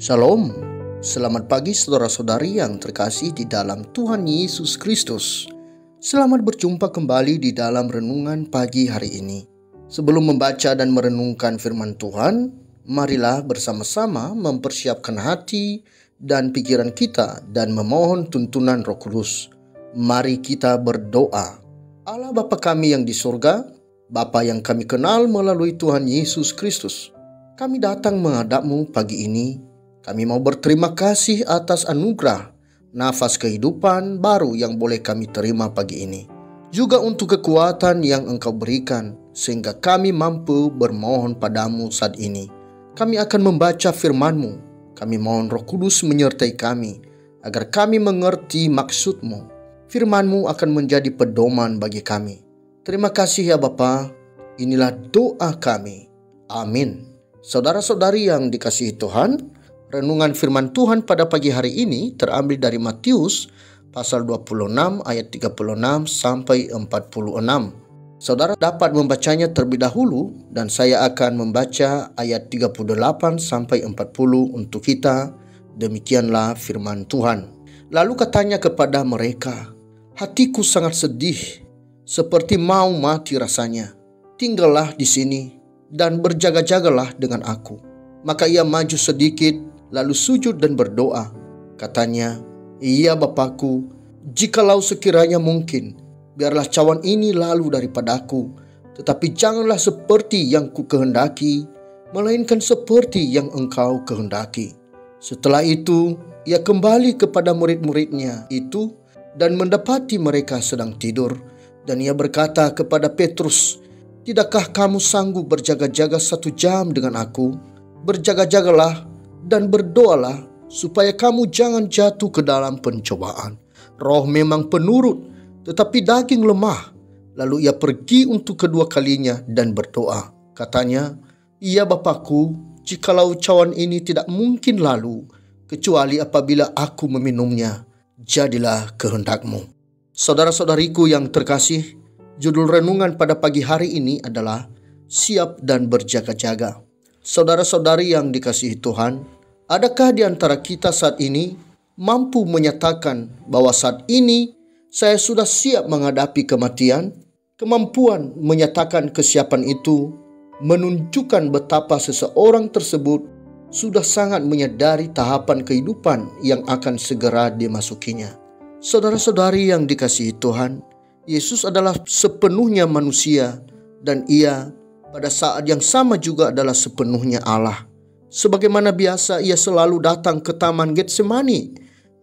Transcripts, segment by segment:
Shalom, selamat pagi saudara-saudari yang terkasih di dalam Tuhan Yesus Kristus. Selamat berjumpa kembali di dalam renungan pagi hari ini. Sebelum membaca dan merenungkan firman Tuhan, marilah bersama-sama mempersiapkan hati dan pikiran kita dan memohon tuntunan Roh Kudus. Mari kita berdoa. Allah Bapa kami yang di surga, Bapa yang kami kenal melalui Tuhan Yesus Kristus, kami datang menghadap-Mu pagi ini. Kami mau berterima kasih atas anugerah, nafas kehidupan baru yang boleh kami terima pagi ini. Juga untuk kekuatan yang Engkau berikan, sehingga kami mampu bermohon padamu saat ini. Kami akan membaca firman-Mu. Kami mohon Roh Kudus menyertai kami, agar kami mengerti maksud-Mu. Firman-Mu akan menjadi pedoman bagi kami. Terima kasih ya Bapa. Inilah doa kami. Amin. Saudara-saudari yang dikasihi Tuhan, renungan firman Tuhan pada pagi hari ini terambil dari Matius pasal 26 ayat 36 sampai 46. Saudara dapat membacanya terlebih dahulu dan saya akan membaca ayat 38 sampai 40 untuk kita. Demikianlah firman Tuhan. Lalu katanya kepada mereka, "Hatiku sangat sedih, seperti mau mati rasanya. Tinggallah di sini dan berjaga-jagalah dengan aku." Maka ia maju sedikit, lalu sujud dan berdoa. Katanya, "Ya Bapakku, jikalau sekiranya mungkin, biarlah cawan ini lalu daripada aku. Tetapi janganlah seperti yang ku kehendaki, melainkan seperti yang Engkau kehendaki." Setelah itu, ia kembali kepada murid-muridnya itu dan mendapati mereka sedang tidur. Dan ia berkata kepada Petrus, "Tidakkah kamu sanggup berjaga-jaga 1 jam dengan aku? Berjaga-jagalah dan berdoalah supaya kamu jangan jatuh ke dalam pencobaan. Roh memang penurut, tetapi daging lemah." Lalu ia pergi untuk kedua kalinya dan berdoa. Katanya, "Ya Bapakku, jikalau cawan ini tidak mungkin lalu, kecuali apabila aku meminumnya, jadilah kehendak-Mu." Saudara-saudariku yang terkasih, judul renungan pada pagi hari ini adalah Siap dan Berjaga-jaga. Saudara-saudari yang dikasihi Tuhan, adakah di antara kita saat ini mampu menyatakan bahwa saat ini saya sudah siap menghadapi kematian? Kemampuan menyatakan kesiapan itu menunjukkan betapa seseorang tersebut sudah sangat menyadari tahapan kehidupan yang akan segera dimasukinya. Saudara-saudari yang dikasihi Tuhan, Yesus adalah sepenuhnya manusia dan ia pada saat yang sama juga adalah sepenuhnya Allah. Sebagaimana biasa, ia selalu datang ke Taman Getsemani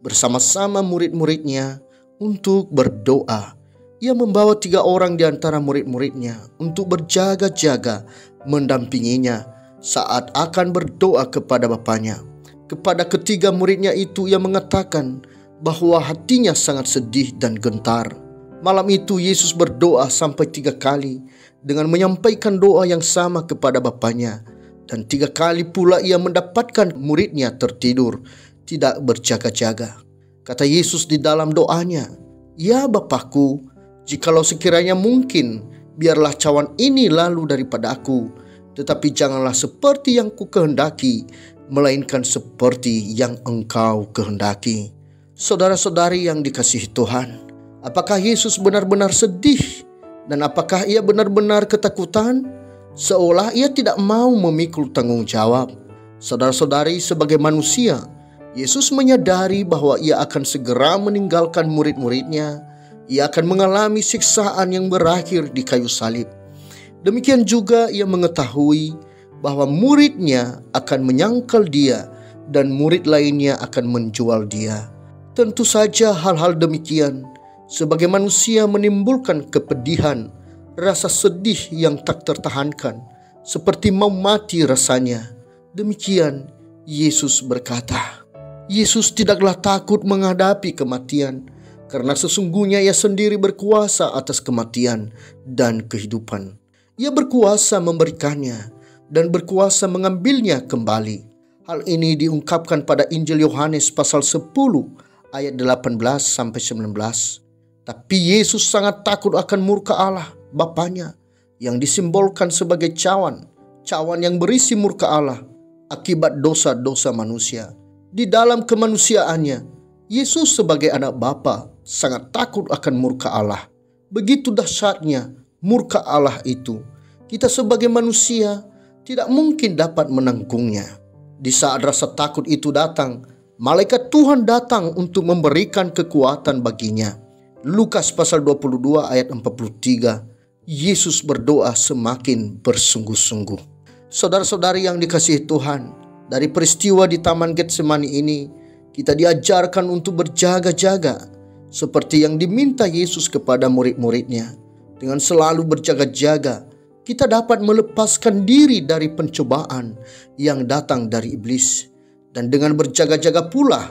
bersama-sama murid-muridnya untuk berdoa. Ia membawa 3 orang di antara murid-muridnya untuk berjaga-jaga mendampinginya saat akan berdoa kepada Bapanya. Kepada ketiga muridnya itu ia mengatakan bahwa hatinya sangat sedih dan gentar. Malam itu Yesus berdoa sampai 3 kali dengan menyampaikan doa yang sama kepada Bapanya. Dan 3 kali pula ia mendapatkan muridnya tertidur, tidak berjaga-jaga. Kata Yesus di dalam doanya, "Ya Bapakku, jikalau sekiranya mungkin, biarlah cawan ini lalu daripada aku. Tetapi janganlah seperti yang ku kehendaki, melainkan seperti yang Engkau kehendaki." Saudara-saudari yang dikasihi Tuhan, apakah Yesus benar-benar sedih? Dan apakah ia benar-benar ketakutan? Seolah ia tidak mau memikul tanggung jawab. Saudara-saudari, sebagai manusia, Yesus menyadari bahwa ia akan segera meninggalkan murid-muridnya. Ia akan mengalami siksaan yang berakhir di kayu salib. Demikian juga ia mengetahui bahwa muridnya akan menyangkal dia dan murid lainnya akan menjual dia. Tentu saja hal-hal demikian sebagai manusia menimbulkan kepedihan, rasa sedih yang tak tertahankan, seperti mau mati rasanya. Demikian Yesus berkata. Yesus tidaklah takut menghadapi kematian, karena sesungguhnya ia sendiri berkuasa atas kematian dan kehidupan. Ia berkuasa memberikannya dan berkuasa mengambilnya kembali. Hal ini diungkapkan pada Injil Yohanes pasal 10 ayat 18-19. Tapi Yesus sangat takut akan murka Allah Bapanya yang disimbolkan sebagai cawan yang berisi murka Allah akibat dosa-dosa manusia. Di dalam kemanusiaannya, Yesus sebagai anak Bapa sangat takut akan murka Allah. Begitu dahsyatnya murka Allah itu, kita sebagai manusia tidak mungkin dapat menanggungnya. Di saat rasa takut itu datang, malaikat Tuhan datang untuk memberikan kekuatan baginya. Lukas pasal 22 ayat 43, Yesus berdoa semakin bersungguh-sungguh. Saudara-saudari yang dikasihi Tuhan, dari peristiwa di Taman Getsemani ini, kita diajarkan untuk berjaga-jaga, seperti yang diminta Yesus kepada murid-muridnya. Dengan selalu berjaga-jaga, kita dapat melepaskan diri dari pencobaan yang datang dari iblis. Dan dengan berjaga-jaga pula,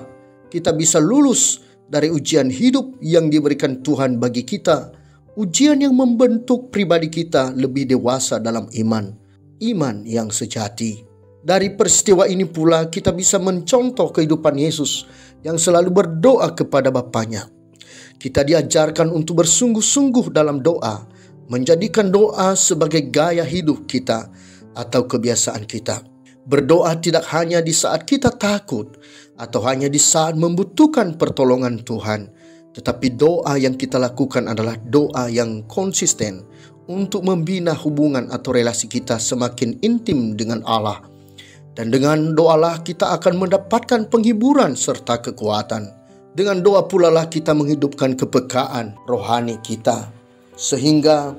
kita bisa lulus dari ujian hidup yang diberikan Tuhan bagi kita. Ujian yang membentuk pribadi kita lebih dewasa dalam iman yang sejati. Dari peristiwa ini pula kita bisa mencontoh kehidupan Yesus yang selalu berdoa kepada Bapanya. Kita diajarkan untuk bersungguh-sungguh dalam doa, menjadikan doa sebagai gaya hidup kita atau kebiasaan kita. Berdoa tidak hanya di saat kita takut atau hanya di saat membutuhkan pertolongan Tuhan, tetapi doa yang kita lakukan adalah doa yang konsisten untuk membina hubungan atau relasi kita semakin intim dengan Allah. Dan dengan doalah kita akan mendapatkan penghiburan serta kekuatan. Dengan doa pula lah kita menghidupkan kepekaan rohani kita, sehingga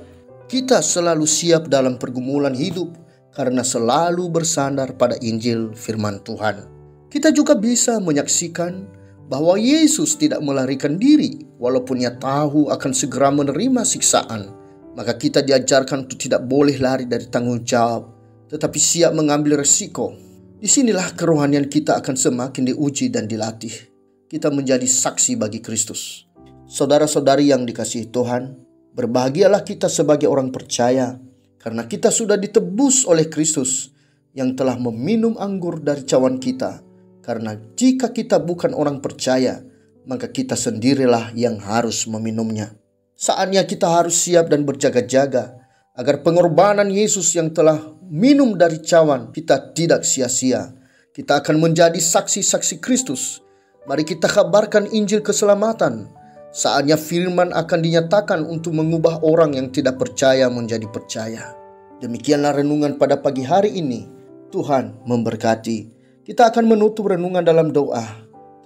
kita selalu siap dalam pergumulan hidup karena selalu bersandar pada Injil firman Tuhan. Kita juga bisa menyaksikan bahwa Yesus tidak melarikan diri walaupun ia tahu akan segera menerima siksaan. Maka kita diajarkan untuk tidak boleh lari dari tanggung jawab, tetapi siap mengambil resiko. Disinilah kerohanian kita akan semakin diuji dan dilatih. Kita menjadi saksi bagi Kristus. Saudara-saudari yang dikasihi Tuhan, berbahagialah kita sebagai orang percaya, karena kita sudah ditebus oleh Kristus yang telah meminum anggur dari cawan kita. Karena jika kita bukan orang percaya, maka kita sendirilah yang harus meminumnya. Saatnya kita harus siap dan berjaga-jaga agar pengorbanan Yesus yang telah minum dari cawan kita tidak sia-sia. Kita akan menjadi saksi-saksi Kristus. Mari kita kabarkan Injil keselamatan. Saatnya firman akan dinyatakan untuk mengubah orang yang tidak percaya menjadi percaya. Demikianlah renungan pada pagi hari ini. Tuhan memberkati. Kita akan menutup renungan dalam doa.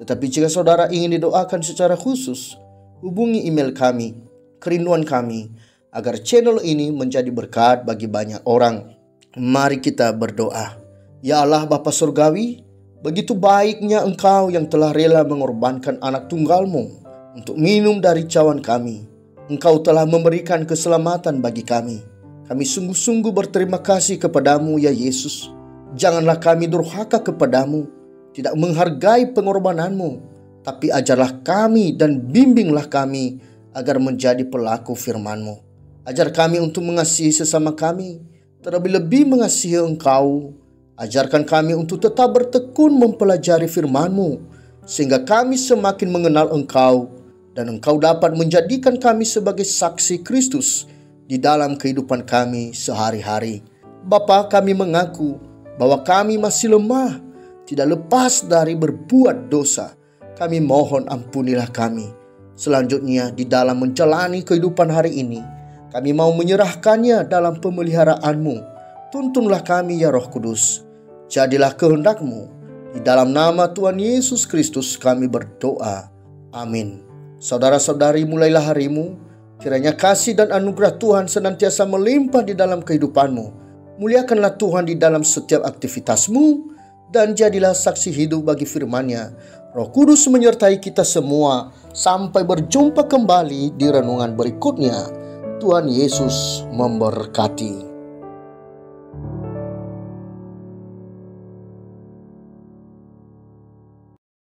Tetapi jika saudara ingin didoakan secara khusus, hubungi email kami, kerinduan kami, agar channel ini menjadi berkat bagi banyak orang. Mari kita berdoa. Ya Allah Bapa Surgawi, begitu baiknya Engkau yang telah rela mengorbankan anak tunggal-Mu untuk minum dari cawan kami. Engkau telah memberikan keselamatan bagi kami. Kami sungguh-sungguh berterima kasih kepadamu ya Yesus. Janganlah kami durhaka kepadamu, tidak menghargai pengorbanan-Mu, tapi ajarlah kami dan bimbinglah kami agar menjadi pelaku firman-Mu. Ajar kami untuk mengasihi sesama kami, terlebih-lebih mengasihi Engkau. Ajarkan kami untuk tetap bertekun mempelajari firman-Mu, sehingga kami semakin mengenal Engkau, dan Engkau dapat menjadikan kami sebagai saksi Kristus di dalam kehidupan kami sehari-hari. Bapa, kami mengaku bahwa kami masih lemah, tidak lepas dari berbuat dosa. Kami mohon ampunilah kami. Selanjutnya di dalam menjalani kehidupan hari ini, kami mau menyerahkannya dalam pemeliharaan-Mu. Tuntunlah kami ya Roh Kudus. Jadilah kehendak-Mu. Di dalam nama Tuhan Yesus Kristus kami berdoa. Amin. Saudara-saudari, mulailah harimu. Kiranya kasih dan anugerah Tuhan senantiasa melimpah di dalam kehidupanmu. Muliakanlah Tuhan di dalam setiap aktivitasmu. Dan jadilah saksi hidup bagi firman-Nya. Roh Kudus menyertai kita semua. Sampai berjumpa kembali di renungan berikutnya. Tuhan Yesus memberkati.